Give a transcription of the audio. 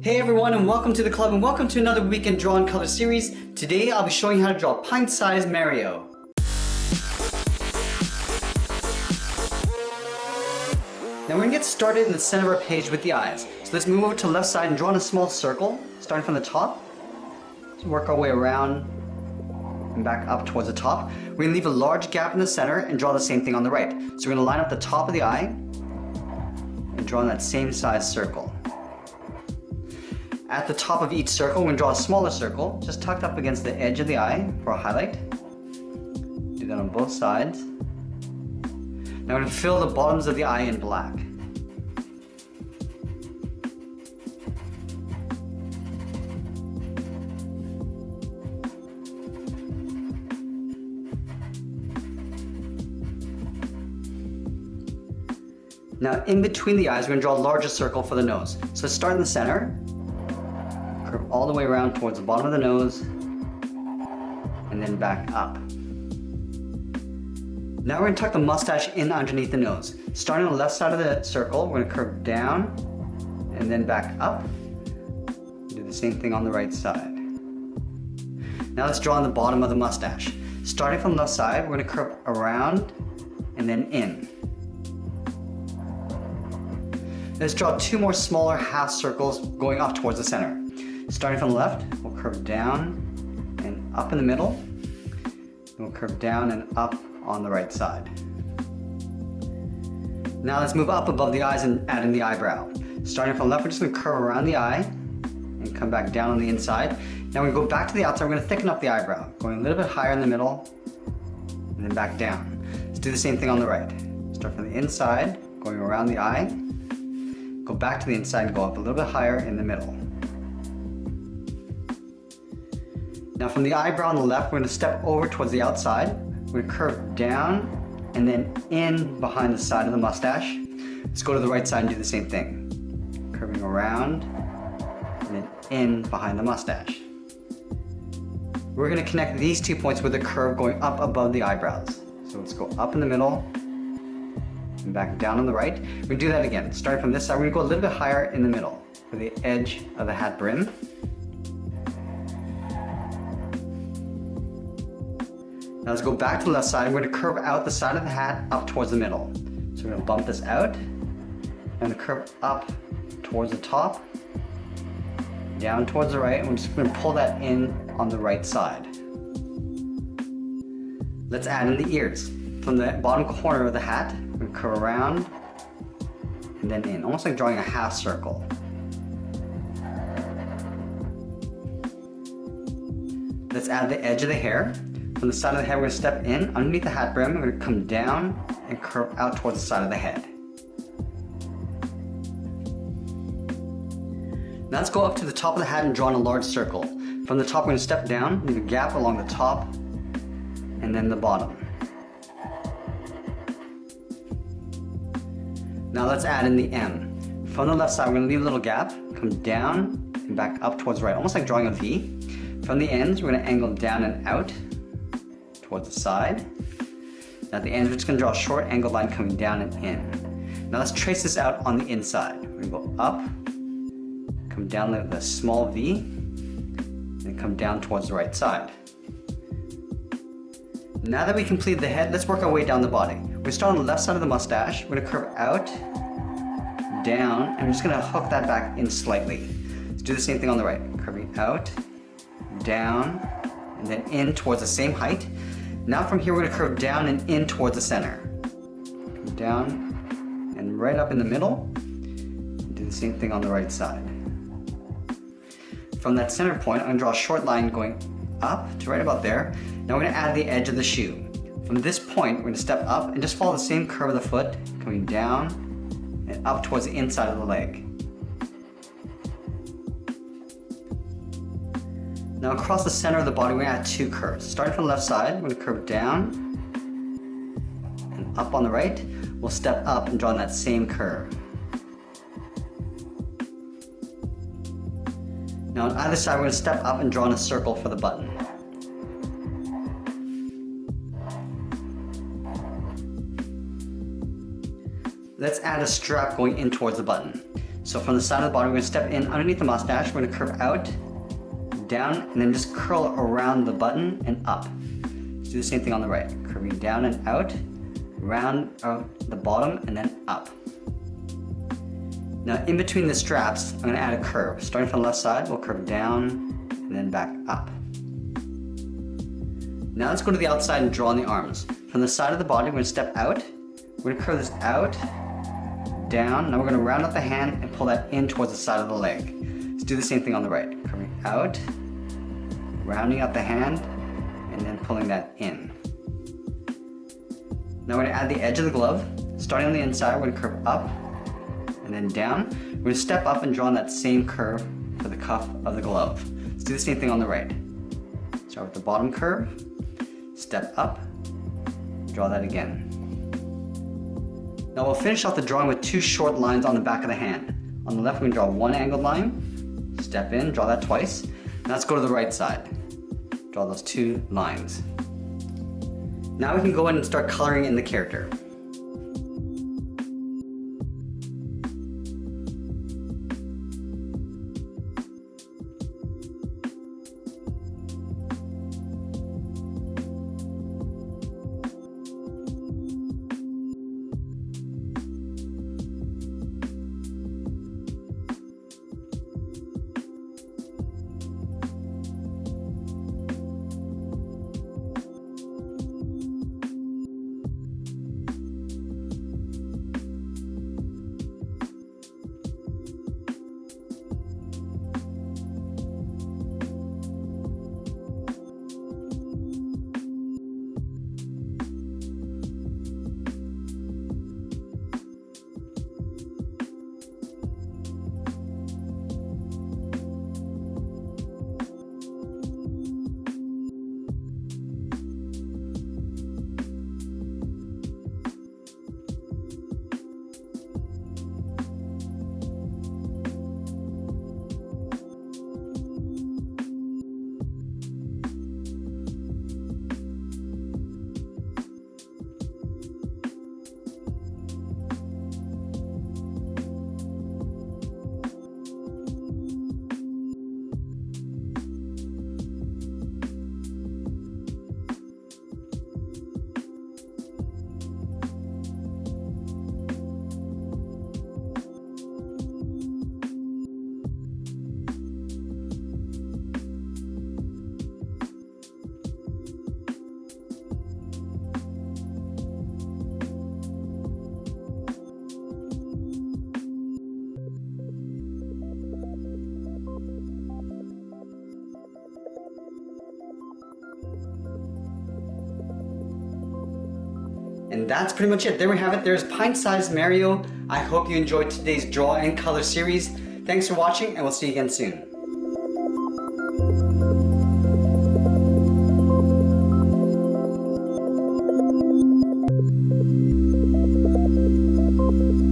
Hey everyone, and welcome to the club, and welcome to another week in Draw in Color series. Today I'll be showing you how to draw pint-sized Mario. Now we're going to get started in the center of our page with the eyes. So let's move over to the left side and draw in a small circle, starting from the top. So work our way around and back up towards the top. We're going to leave a large gap in the center and draw the same thing on the right. So we're going to line up the top of the eye and draw in that same size circle. At the top of each circle, we're going to draw a smaller circle, just tucked up against the edge of the eye for a highlight. Do that on both sides. Now we're going to fill the bottoms of the eye in black. Now in between the eyes, we're going to draw a larger circle for the nose. So let's start in the center. Curve all the way around towards the bottom of the nose, and then back up. Now we're going to tuck the mustache in underneath the nose. Starting on the left side of the circle, we're going to curve down, and then back up. Do the same thing on the right side. Now let's draw on the bottom of the mustache. Starting from the left side, we're going to curve around, and then in. Let's draw two more smaller half circles going up towards the center. Starting from the left, we'll curve down and up in the middle. And we'll curve down and up on the right side. Now let's move up above the eyes and add in the eyebrow. Starting from the left, we're just going to curve around the eye and come back down on the inside. Now we're going to go back to the outside, we're going to thicken up the eyebrow, going a little bit higher in the middle and then back down. Let's do the same thing on the right. Start from the inside, going around the eye, go back to the inside and go up a little bit higher in the middle. Now from the eyebrow on the left, we're going to step over towards the outside. We're going to curve down and then in behind the side of the mustache. Let's go to the right side and do the same thing. Curving around and then in behind the mustache. We're going to connect these 2 points with a curve going up above the eyebrows. So let's go up in the middle and back down on the right. We're going to do that again. Starting from this side, we're going to go a little bit higher in the middle for the edge of the hat brim. Now let's go back to the left side. We're going to curve out the side of the hat up towards the middle. So we're going to bump this out and curve up towards the top, down towards the right, and we're just going to pull that in on the right side. Let's add in the ears. From the bottom corner of the hat, we're going to curve around and then in, almost like drawing a half circle. Let's add the edge of the hair. From the side of the head, we're going to step in underneath the hat brim. We're going to come down and curve out towards the side of the head. Now let's go up to the top of the hat and draw in a large circle. From the top, we're going to step down, leave a gap along the top, and then the bottom. Now let's add in the M. From the left side, we're going to leave a little gap, come down and back up towards the right, almost like drawing a V. From the ends, we're going to angle down and out towards the side. Now at the ends, we're just going to draw a short angled line coming down and in. Now let's trace this out on the inside. We're going to go up, come down with a small V, and come down towards the right side. Now that we completed the head, let's work our way down the body. We start on the left side of the mustache. We're going to curve out, down, and we're just going to hook that back in slightly. Let's do the same thing on the right. Curving out, down, and then in towards the same height. Now from here, we're going to curve down and in towards the center. Come down and right up in the middle. Do the same thing on the right side. From that center point, I'm going to draw a short line going up to right about there. Now we're going to add the edge of the shoe. From this point, we're going to step up and just follow the same curve of the foot, coming down and up towards the inside of the leg. Now across the center of the body, we're going to add two curves. Starting from the left side, we're going to curve down and up on the right. We'll step up and draw that same curve. Now on either side, we're going to step up and draw in a circle for the button. Let's add a strap going in towards the button. So from the side of the body, we're going to step in underneath the mustache. We're going to curve out, down, and then just curl around the button and up. Let's do the same thing on the right. Curving down and out, round the bottom, and then up. Now in between the straps, I'm going to add a curve. Starting from the left side, we'll curve down and then back up. Now let's go to the outside and draw on the arms. From the side of the body, we're going to step out. We're going to curve this out, down. Now we're going to round up the hand and pull that in towards the side of the leg. Let's do the same thing on the right. Curving out, rounding up the hand, and then pulling that in. Now we're going to add the edge of the glove. Starting on the inside, we're going to curve up and then down. We're going to step up and draw on that same curve for the cuff of the glove. Let's do the same thing on the right. Start with the bottom curve, step up, draw that again. Now we'll finish off the drawing with two short lines on the back of the hand. On the left, we're going to draw one angled line, step in, draw that twice. Now let's go to the right side. Draw those two lines. Now we can go in and start coloring in the character. And that's pretty much it. There we have it. There's Pint-Sized Mario. I hope you enjoyed today's draw and color series. Thanks for watching, and we'll see you again soon.